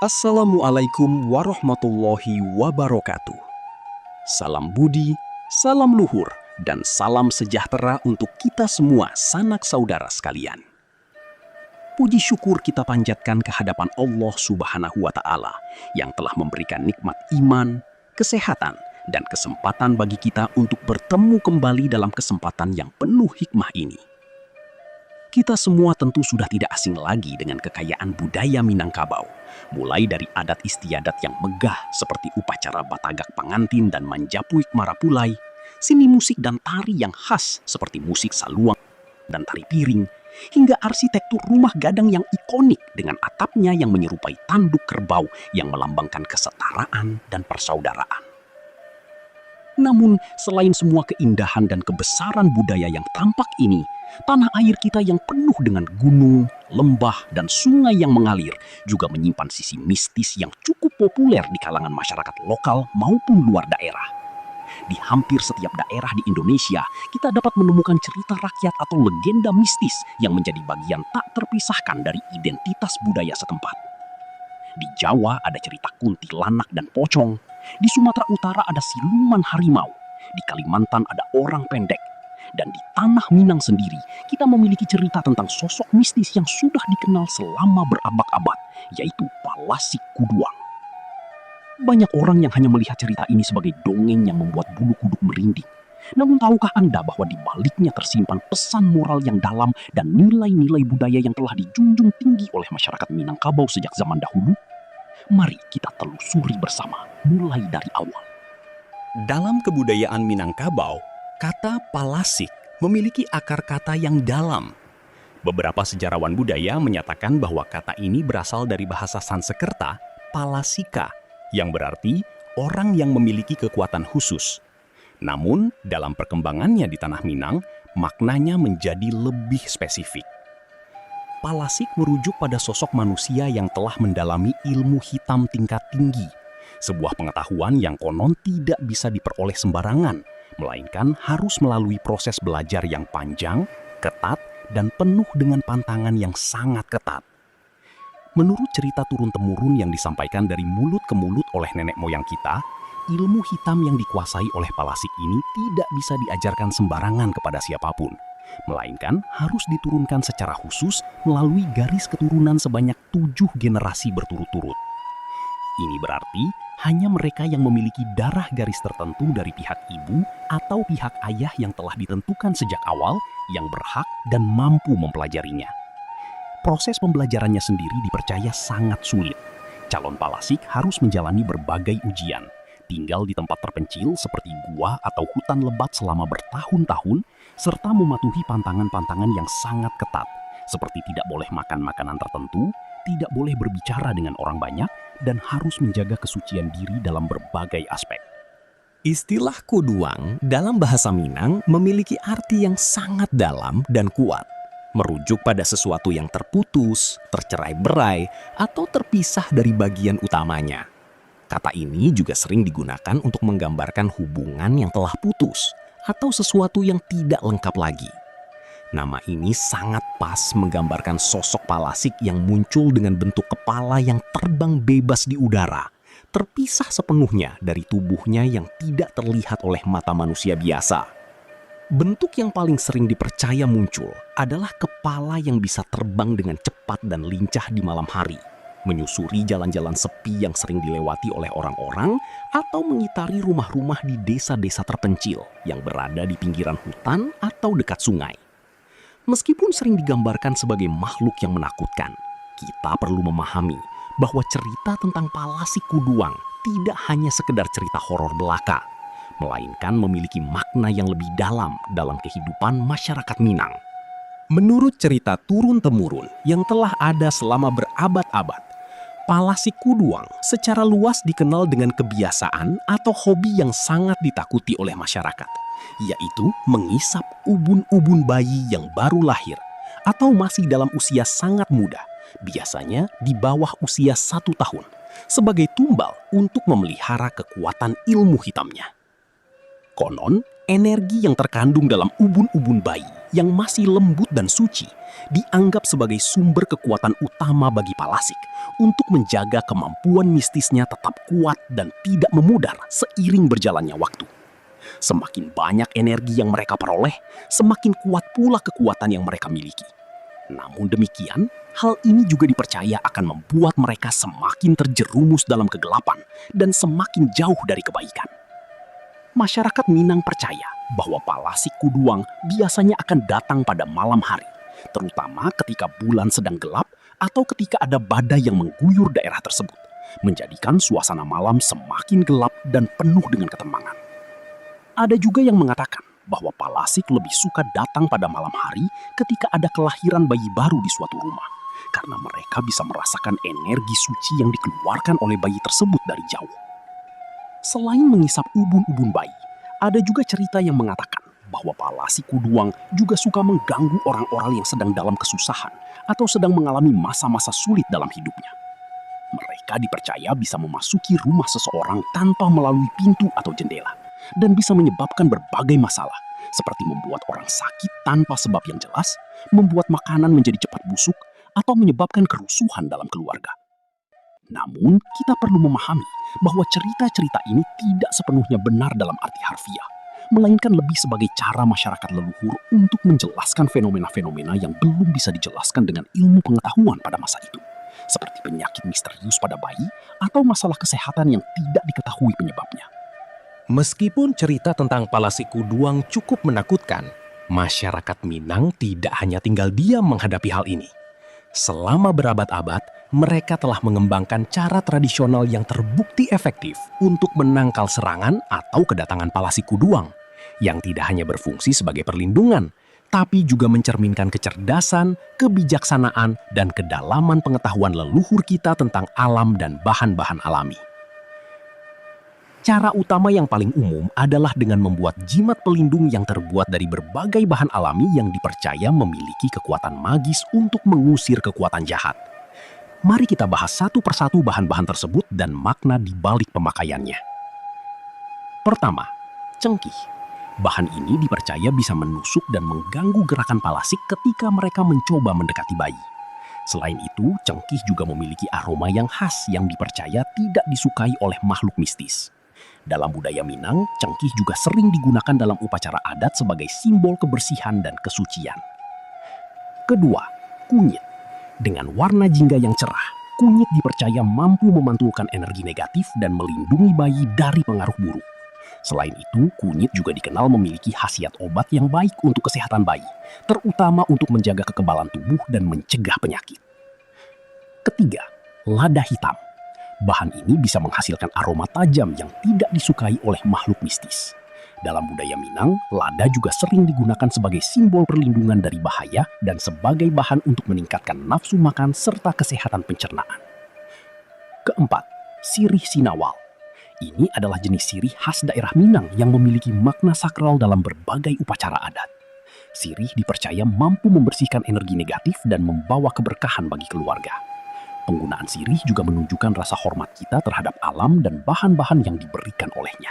Assalamualaikum warahmatullahi wabarakatuh. Salam budi, salam luhur, dan salam sejahtera untuk kita semua sanak saudara sekalian. Puji syukur kita panjatkan ke hadapan Allah Subhanahu wa Ta'ala yang telah memberikan nikmat iman, kesehatan, dan kesempatan bagi kita untuk bertemu kembali dalam kesempatan yang penuh hikmah ini. Kita semua tentu sudah tidak asing lagi dengan kekayaan budaya Minangkabau, mulai dari adat istiadat yang megah seperti upacara batagak pangantin dan manjapuik marapulai, seni musik dan tari yang khas seperti musik saluang dan tari piring, hingga arsitektur rumah gadang yang ikonik dengan atapnya yang menyerupai tanduk kerbau yang melambangkan kesetaraan dan persaudaraan. Namun, selain semua keindahan dan kebesaran budaya yang tampak ini, tanah air kita yang penuh dengan gunung, lembah, dan sungai yang mengalir juga menyimpan sisi mistis yang cukup populer di kalangan masyarakat lokal maupun luar daerah. Di hampir setiap daerah di Indonesia, kita dapat menemukan cerita rakyat atau legenda mistis yang menjadi bagian tak terpisahkan dari identitas budaya setempat. Di Jawa ada cerita kuntilanak dan pocong, di Sumatera Utara ada siluman harimau, di Kalimantan ada orang pendek, dan di tanah Minang sendiri kita memiliki cerita tentang sosok mistis yang sudah dikenal selama berabad-abad, yaitu Palasik Kuduang. Banyak orang yang hanya melihat cerita ini sebagai dongeng yang membuat bulu kuduk merinding. Namun tahukah Anda bahwa di baliknya tersimpan pesan moral yang dalam dan nilai-nilai budaya yang telah dijunjung tinggi oleh masyarakat Minangkabau sejak zaman dahulu? Mari kita telusuri bersama, mulai dari awal. Dalam kebudayaan Minangkabau, kata Palasik memiliki akar kata yang dalam. Beberapa sejarawan budaya menyatakan bahwa kata ini berasal dari bahasa Sansekerta, Palasika, yang berarti orang yang memiliki kekuatan khusus. Namun, dalam perkembangannya di Tanah Minang, maknanya menjadi lebih spesifik. Palasik merujuk pada sosok manusia yang telah mendalami ilmu hitam tingkat tinggi, sebuah pengetahuan yang konon tidak bisa diperoleh sembarangan, melainkan harus melalui proses belajar yang panjang, ketat, dan penuh dengan pantangan yang sangat ketat. Menurut cerita turun-temurun yang disampaikan dari mulut ke mulut oleh nenek moyang kita, ilmu hitam yang dikuasai oleh Palasik ini tidak bisa diajarkan sembarangan kepada siapapun, melainkan harus diturunkan secara khusus melalui garis keturunan sebanyak 7 generasi berturut-turut. Ini berarti hanya mereka yang memiliki darah garis tertentu dari pihak ibu atau pihak ayah yang telah ditentukan sejak awal yang berhak dan mampu mempelajarinya. Proses pembelajarannya sendiri dipercaya sangat sulit. Calon Palasik harus menjalani berbagai ujian, tinggal di tempat terpencil seperti gua atau hutan lebat selama bertahun-tahun, serta mematuhi pantangan-pantangan yang sangat ketat, seperti tidak boleh makan makanan tertentu, tidak boleh berbicara dengan orang banyak, dan harus menjaga kesucian diri dalam berbagai aspek. Istilah kuduang dalam bahasa Minang memiliki arti yang sangat dalam dan kuat, merujuk pada sesuatu yang terputus, tercerai-berai, atau terpisah dari bagian utamanya. Kata ini juga sering digunakan untuk menggambarkan hubungan yang telah putus atau sesuatu yang tidak lengkap lagi. Nama ini sangat pas menggambarkan sosok Palasik yang muncul dengan bentuk kepala yang terbang bebas di udara, terpisah sepenuhnya dari tubuhnya yang tidak terlihat oleh mata manusia biasa. Bentuk yang paling sering dipercaya muncul adalah kepala yang bisa terbang dengan cepat dan lincah di malam hari, menyusuri jalan-jalan sepi yang sering dilewati oleh orang-orang, atau mengitari rumah-rumah di desa-desa terpencil yang berada di pinggiran hutan atau dekat sungai. Meskipun sering digambarkan sebagai makhluk yang menakutkan, kita perlu memahami bahwa cerita tentang Palasik Kuduang tidak hanya sekedar cerita horor belaka, melainkan memiliki makna yang lebih dalam kehidupan masyarakat Minang. Menurut cerita turun-temurun yang telah ada selama berabad-abad, Palasik Kuduang secara luas dikenal dengan kebiasaan atau hobi yang sangat ditakuti oleh masyarakat, yaitu mengisap ubun-ubun bayi yang baru lahir atau masih dalam usia sangat muda, biasanya di bawah usia 1 tahun, sebagai tumbal untuk memelihara kekuatan ilmu hitamnya. Konon, energi yang terkandung dalam ubun-ubun bayi yang masih lembut dan suci dianggap sebagai sumber kekuatan utama bagi Palasik untuk menjaga kemampuan mistisnya tetap kuat dan tidak memudar seiring berjalannya waktu. Semakin banyak energi yang mereka peroleh, semakin kuat pula kekuatan yang mereka miliki. Namun demikian, hal ini juga dipercaya akan membuat mereka semakin terjerumus dalam kegelapan dan semakin jauh dari kebaikan. Masyarakat Minang percaya bahwa Palasi Kuduang biasanya akan datang pada malam hari, terutama ketika bulan sedang gelap atau ketika ada badai yang mengguyur daerah tersebut, menjadikan suasana malam semakin gelap dan penuh dengan ketenangan. Ada juga yang mengatakan bahwa Palasik lebih suka datang pada malam hari ketika ada kelahiran bayi baru di suatu rumah, karena mereka bisa merasakan energi suci yang dikeluarkan oleh bayi tersebut dari jauh. Selain mengisap ubun-ubun bayi, ada juga cerita yang mengatakan bahwa Palasi Kuduang juga suka mengganggu orang-orang yang sedang dalam kesusahan atau sedang mengalami masa-masa sulit dalam hidupnya. Mereka dipercaya bisa memasuki rumah seseorang tanpa melalui pintu atau jendela, dan bisa menyebabkan berbagai masalah, seperti membuat orang sakit tanpa sebab yang jelas, membuat makanan menjadi cepat busuk, atau menyebabkan kerusuhan dalam keluarga. Namun, kita perlu memahami bahwa cerita-cerita ini tidak sepenuhnya benar dalam arti harfiah, melainkan lebih sebagai cara masyarakat leluhur untuk menjelaskan fenomena-fenomena yang belum bisa dijelaskan dengan ilmu pengetahuan pada masa itu, seperti penyakit misterius pada bayi atau masalah kesehatan yang tidak diketahui penyebabnya. Meskipun cerita tentang Palasi Kuduang cukup menakutkan, masyarakat Minang tidak hanya tinggal diam menghadapi hal ini. Selama berabad-abad, mereka telah mengembangkan cara tradisional yang terbukti efektif untuk menangkal serangan atau kedatangan Palasi Kuduang, yang tidak hanya berfungsi sebagai perlindungan, tapi juga mencerminkan kecerdasan, kebijaksanaan, dan kedalaman pengetahuan leluhur kita tentang alam dan bahan-bahan alami. Cara utama yang paling umum adalah dengan membuat jimat pelindung yang terbuat dari berbagai bahan alami yang dipercaya memiliki kekuatan magis untuk mengusir kekuatan jahat. Mari kita bahas satu persatu bahan-bahan tersebut dan makna di balik pemakaiannya. Pertama, cengkih. Bahan ini dipercaya bisa menusuk dan mengganggu gerakan Palasik ketika mereka mencoba mendekati bayi. Selain itu, cengkih juga memiliki aroma yang khas yang dipercaya tidak disukai oleh makhluk mistis. Dalam budaya Minang, cengkih juga sering digunakan dalam upacara adat sebagai simbol kebersihan dan kesucian. Kedua, kunyit. Dengan warna jingga yang cerah, kunyit dipercaya mampu memantulkan energi negatif dan melindungi bayi dari pengaruh buruk. Selain itu, kunyit juga dikenal memiliki khasiat obat yang baik untuk kesehatan bayi, terutama untuk menjaga kekebalan tubuh dan mencegah penyakit. Ketiga, lada hitam. Bahan ini bisa menghasilkan aroma tajam yang tidak disukai oleh makhluk mistis. Dalam budaya Minang, lada juga sering digunakan sebagai simbol perlindungan dari bahaya dan sebagai bahan untuk meningkatkan nafsu makan serta kesehatan pencernaan. Keempat, sirih sinawal. Ini adalah jenis sirih khas daerah Minang yang memiliki makna sakral dalam berbagai upacara adat. Sirih dipercaya mampu membersihkan energi negatif dan membawa keberkahan bagi keluarga. Penggunaan sirih juga menunjukkan rasa hormat kita terhadap alam dan bahan-bahan yang diberikan olehnya.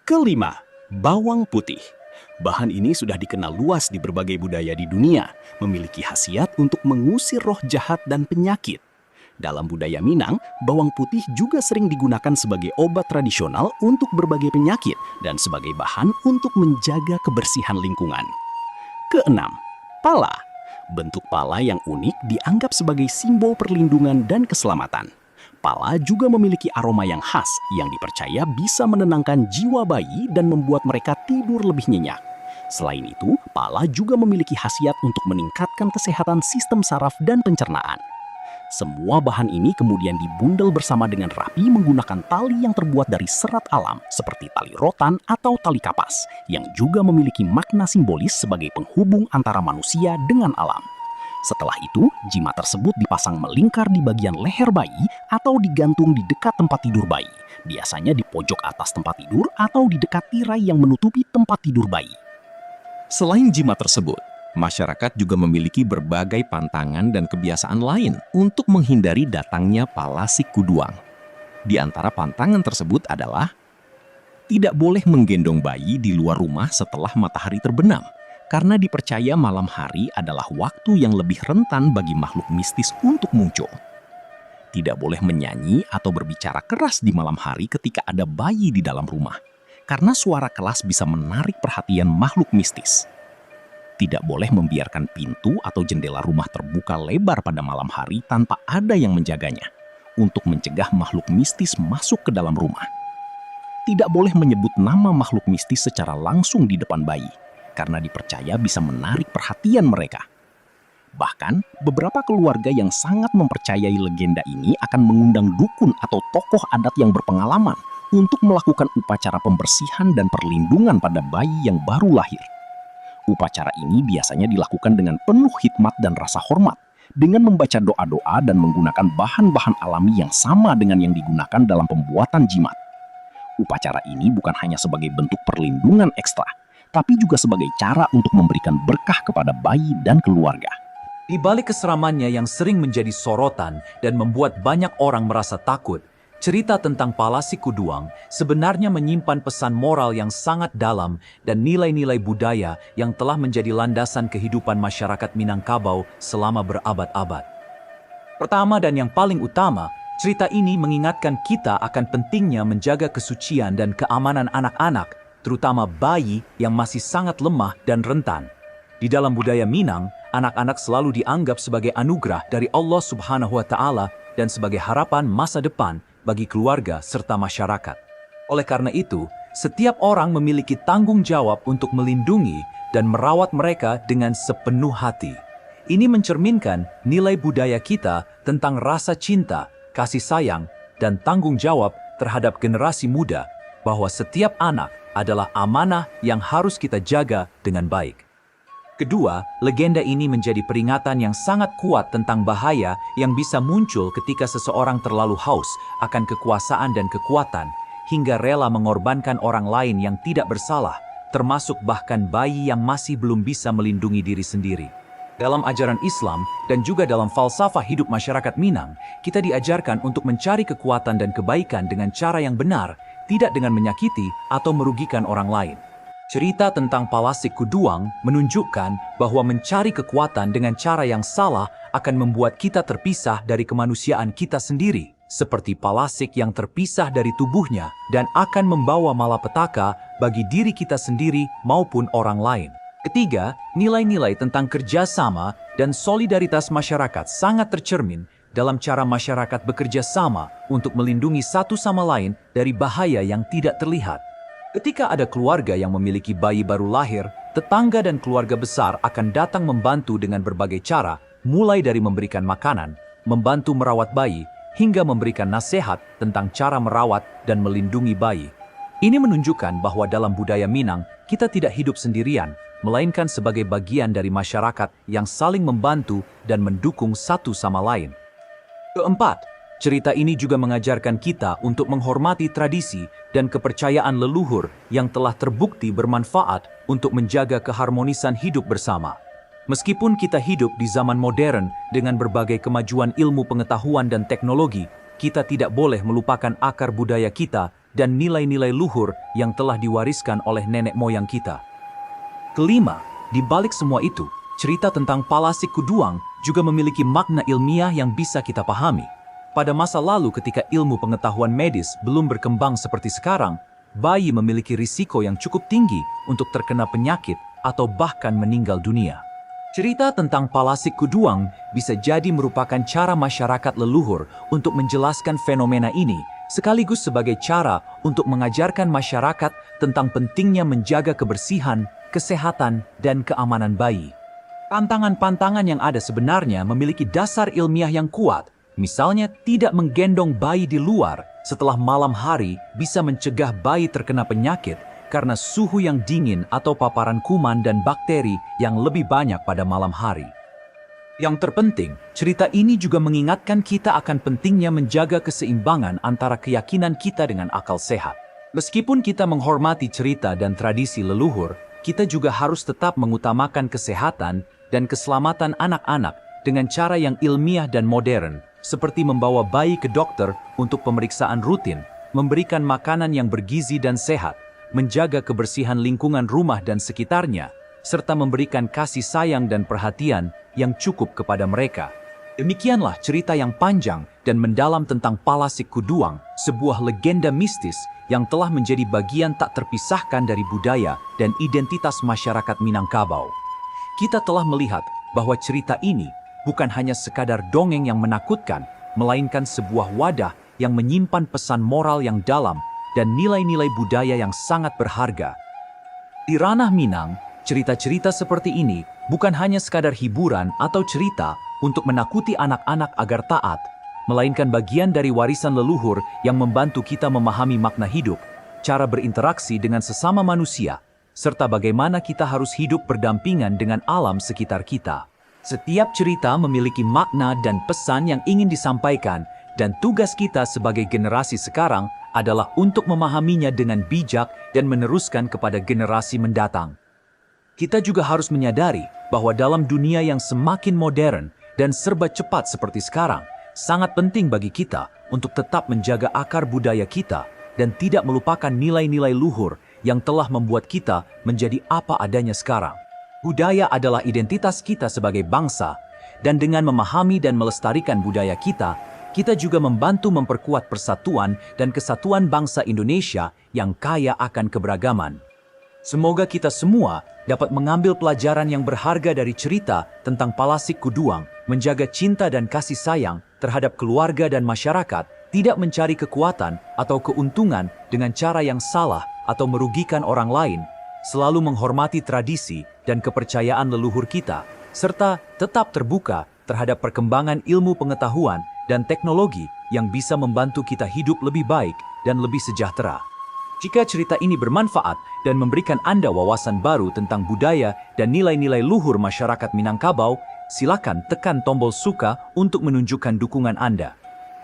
Kelima, bawang putih. Bahan ini sudah dikenal luas di berbagai budaya di dunia, memiliki khasiat untuk mengusir roh jahat dan penyakit. Dalam budaya Minang, bawang putih juga sering digunakan sebagai obat tradisional untuk berbagai penyakit dan sebagai bahan untuk menjaga kebersihan lingkungan. Keenam, pala. Bentuk pala yang unik dianggap sebagai simbol perlindungan dan keselamatan. Pala juga memiliki aroma yang khas yang dipercaya bisa menenangkan jiwa bayi dan membuat mereka tidur lebih nyenyak. Selain itu, pala juga memiliki khasiat untuk meningkatkan kesehatan sistem saraf dan pencernaan. Semua bahan ini kemudian dibundel bersama dengan rapi menggunakan tali yang terbuat dari serat alam seperti tali rotan atau tali kapas yang juga memiliki makna simbolis sebagai penghubung antara manusia dengan alam. Setelah itu, jimat tersebut dipasang melingkar di bagian leher bayi atau digantung di dekat tempat tidur bayi, biasanya di pojok atas tempat tidur atau di dekat tirai yang menutupi tempat tidur bayi. Selain jimat tersebut, masyarakat juga memiliki berbagai pantangan dan kebiasaan lain untuk menghindari datangnya Palasi Kuduang. Di antara pantangan tersebut adalah tidak boleh menggendong bayi di luar rumah setelah matahari terbenam, karena dipercaya malam hari adalah waktu yang lebih rentan bagi makhluk mistis untuk muncul. Tidak boleh menyanyi atau berbicara keras di malam hari ketika ada bayi di dalam rumah, karena suara keras bisa menarik perhatian makhluk mistis. Tidak boleh membiarkan pintu atau jendela rumah terbuka lebar pada malam hari tanpa ada yang menjaganya, untuk mencegah makhluk mistis masuk ke dalam rumah. Tidak boleh menyebut nama makhluk mistis secara langsung di depan bayi, karena dipercaya bisa menarik perhatian mereka. Bahkan, beberapa keluarga yang sangat mempercayai legenda ini akan mengundang dukun atau tokoh adat yang berpengalaman untuk melakukan upacara pembersihan dan perlindungan pada bayi yang baru lahir. Upacara ini biasanya dilakukan dengan penuh hikmat dan rasa hormat, dengan membaca doa-doa dan menggunakan bahan-bahan alami yang sama dengan yang digunakan dalam pembuatan jimat. Upacara ini bukan hanya sebagai bentuk perlindungan ekstra, tapi juga sebagai cara untuk memberikan berkah kepada bayi dan keluarga. Di balik keseramannya yang sering menjadi sorotan dan membuat banyak orang merasa takut, cerita tentang Palasi Kuduang sebenarnya menyimpan pesan moral yang sangat dalam dan nilai-nilai budaya yang telah menjadi landasan kehidupan masyarakat Minangkabau selama berabad-abad. Pertama dan yang paling utama, cerita ini mengingatkan kita akan pentingnya menjaga kesucian dan keamanan anak-anak, terutama bayi yang masih sangat lemah dan rentan. Di dalam budaya Minang, anak-anak selalu dianggap sebagai anugerah dari Allah Subhanahu wa Ta'ala dan sebagai harapan masa depan bagi keluarga serta masyarakat. Oleh karena itu, setiap orang memiliki tanggung jawab untuk melindungi dan merawat mereka dengan sepenuh hati. Ini mencerminkan nilai budaya kita tentang rasa cinta, kasih sayang, dan tanggung jawab terhadap generasi muda, bahwa setiap anak adalah amanah yang harus kita jaga dengan baik. Kedua, legenda ini menjadi peringatan yang sangat kuat tentang bahaya yang bisa muncul ketika seseorang terlalu haus akan kekuasaan dan kekuatan, hingga rela mengorbankan orang lain yang tidak bersalah, termasuk bahkan bayi yang masih belum bisa melindungi diri sendiri. Dalam ajaran Islam dan juga dalam falsafah hidup masyarakat Minang, kita diajarkan untuk mencari kekuatan dan kebaikan dengan cara yang benar, tidak dengan menyakiti atau merugikan orang lain. Cerita tentang Palasi Kuduang menunjukkan bahwa mencari kekuatan dengan cara yang salah akan membuat kita terpisah dari kemanusiaan kita sendiri, seperti Palasik yang terpisah dari tubuhnya dan akan membawa malapetaka bagi diri kita sendiri maupun orang lain. Ketiga, nilai-nilai tentang kerjasama dan solidaritas masyarakat sangat tercermin dalam cara masyarakat bekerja sama untuk melindungi satu sama lain dari bahaya yang tidak terlihat. Ketika ada keluarga yang memiliki bayi baru lahir, tetangga dan keluarga besar akan datang membantu dengan berbagai cara, mulai dari memberikan makanan, membantu merawat bayi, hingga memberikan nasihat tentang cara merawat dan melindungi bayi. Ini menunjukkan bahwa dalam budaya Minang, kita tidak hidup sendirian, melainkan sebagai bagian dari masyarakat yang saling membantu dan mendukung satu sama lain. Keempat, cerita ini juga mengajarkan kita untuk menghormati tradisi dan kepercayaan leluhur yang telah terbukti bermanfaat untuk menjaga keharmonisan hidup bersama. Meskipun kita hidup di zaman modern dengan berbagai kemajuan ilmu pengetahuan dan teknologi, kita tidak boleh melupakan akar budaya kita dan nilai-nilai luhur yang telah diwariskan oleh nenek moyang kita. Kelima, di balik semua itu, cerita tentang Palasi Kuduang juga memiliki makna ilmiah yang bisa kita pahami. Pada masa lalu ketika ilmu pengetahuan medis belum berkembang seperti sekarang, bayi memiliki risiko yang cukup tinggi untuk terkena penyakit atau bahkan meninggal dunia. Cerita tentang Palasi Kuduang bisa jadi merupakan cara masyarakat leluhur untuk menjelaskan fenomena ini, sekaligus sebagai cara untuk mengajarkan masyarakat tentang pentingnya menjaga kebersihan, kesehatan, dan keamanan bayi. Pantangan-pantangan yang ada sebenarnya memiliki dasar ilmiah yang kuat. Misalnya, tidak menggendong bayi di luar setelah malam hari bisa mencegah bayi terkena penyakit karena suhu yang dingin atau paparan kuman dan bakteri yang lebih banyak pada malam hari. Yang terpenting, cerita ini juga mengingatkan kita akan pentingnya menjaga keseimbangan antara keyakinan kita dengan akal sehat. Meskipun kita menghormati cerita dan tradisi leluhur, kita juga harus tetap mengutamakan kesehatan dan keselamatan anak-anak dengan cara yang ilmiah dan modern, seperti membawa bayi ke dokter untuk pemeriksaan rutin, memberikan makanan yang bergizi dan sehat, menjaga kebersihan lingkungan rumah dan sekitarnya, serta memberikan kasih sayang dan perhatian yang cukup kepada mereka. Demikianlah cerita yang panjang dan mendalam tentang Palasik Kuduang, sebuah legenda mistis yang telah menjadi bagian tak terpisahkan dari budaya dan identitas masyarakat Minangkabau. Kita telah melihat bahwa cerita ini bukan hanya sekadar dongeng yang menakutkan, melainkan sebuah wadah yang menyimpan pesan moral yang dalam dan nilai-nilai budaya yang sangat berharga. Di ranah Minang, cerita-cerita seperti ini bukan hanya sekadar hiburan atau cerita untuk menakuti anak-anak agar taat, melainkan bagian dari warisan leluhur yang membantu kita memahami makna hidup, cara berinteraksi dengan sesama manusia, serta bagaimana kita harus hidup berdampingan dengan alam sekitar kita. Setiap cerita memiliki makna dan pesan yang ingin disampaikan, dan tugas kita sebagai generasi sekarang adalah untuk memahaminya dengan bijak dan meneruskan kepada generasi mendatang. Kita juga harus menyadari bahwa dalam dunia yang semakin modern dan serba cepat seperti sekarang, sangat penting bagi kita untuk tetap menjaga akar budaya kita dan tidak melupakan nilai-nilai luhur yang telah membuat kita menjadi apa adanya sekarang. Budaya adalah identitas kita sebagai bangsa, dan dengan memahami dan melestarikan budaya kita, kita juga membantu memperkuat persatuan dan kesatuan bangsa Indonesia yang kaya akan keberagaman. Semoga kita semua dapat mengambil pelajaran yang berharga dari cerita tentang Palasik Kuduang, menjaga cinta dan kasih sayang terhadap keluarga dan masyarakat, tidak mencari kekuatan atau keuntungan dengan cara yang salah atau merugikan orang lain, selalu menghormati tradisi dan kepercayaan leluhur kita, serta tetap terbuka terhadap perkembangan ilmu pengetahuan dan teknologi yang bisa membantu kita hidup lebih baik dan lebih sejahtera. Jika cerita ini bermanfaat dan memberikan Anda wawasan baru tentang budaya dan nilai-nilai luhur masyarakat Minangkabau, silakan tekan tombol suka untuk menunjukkan dukungan Anda.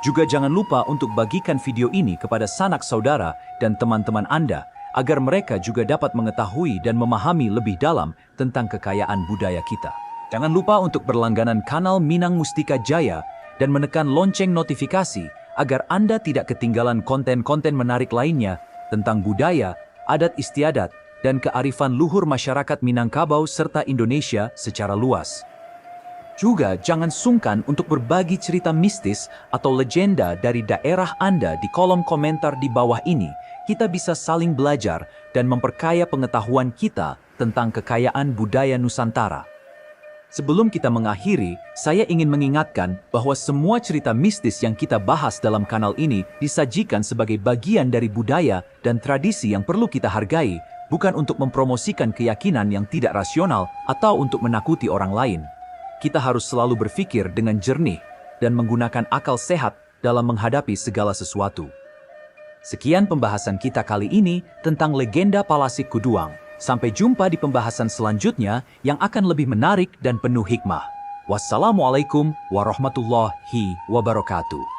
Juga jangan lupa untuk bagikan video ini kepada sanak saudara dan teman-teman Anda, agar mereka juga dapat mengetahui dan memahami lebih dalam tentang kekayaan budaya kita. Jangan lupa untuk berlangganan kanal Minang Mustika Jaya dan menekan lonceng notifikasi agar Anda tidak ketinggalan konten-konten menarik lainnya tentang budaya, adat istiadat, dan kearifan luhur masyarakat Minangkabau serta Indonesia secara luas. Juga jangan sungkan untuk berbagi cerita mistis atau legenda dari daerah Anda di kolom komentar di bawah ini. Kita bisa saling belajar dan memperkaya pengetahuan kita tentang kekayaan budaya Nusantara. Sebelum kita mengakhiri, saya ingin mengingatkan bahwa semua cerita mistis yang kita bahas dalam kanal ini disajikan sebagai bagian dari budaya dan tradisi yang perlu kita hargai, bukan untuk mempromosikan keyakinan yang tidak rasional atau untuk menakuti orang lain. Kita harus selalu berpikir dengan jernih dan menggunakan akal sehat dalam menghadapi segala sesuatu. Sekian pembahasan kita kali ini tentang legenda Palasik Kuduang. Sampai jumpa di pembahasan selanjutnya yang akan lebih menarik dan penuh hikmah. Wassalamualaikum warahmatullahi wabarakatuh.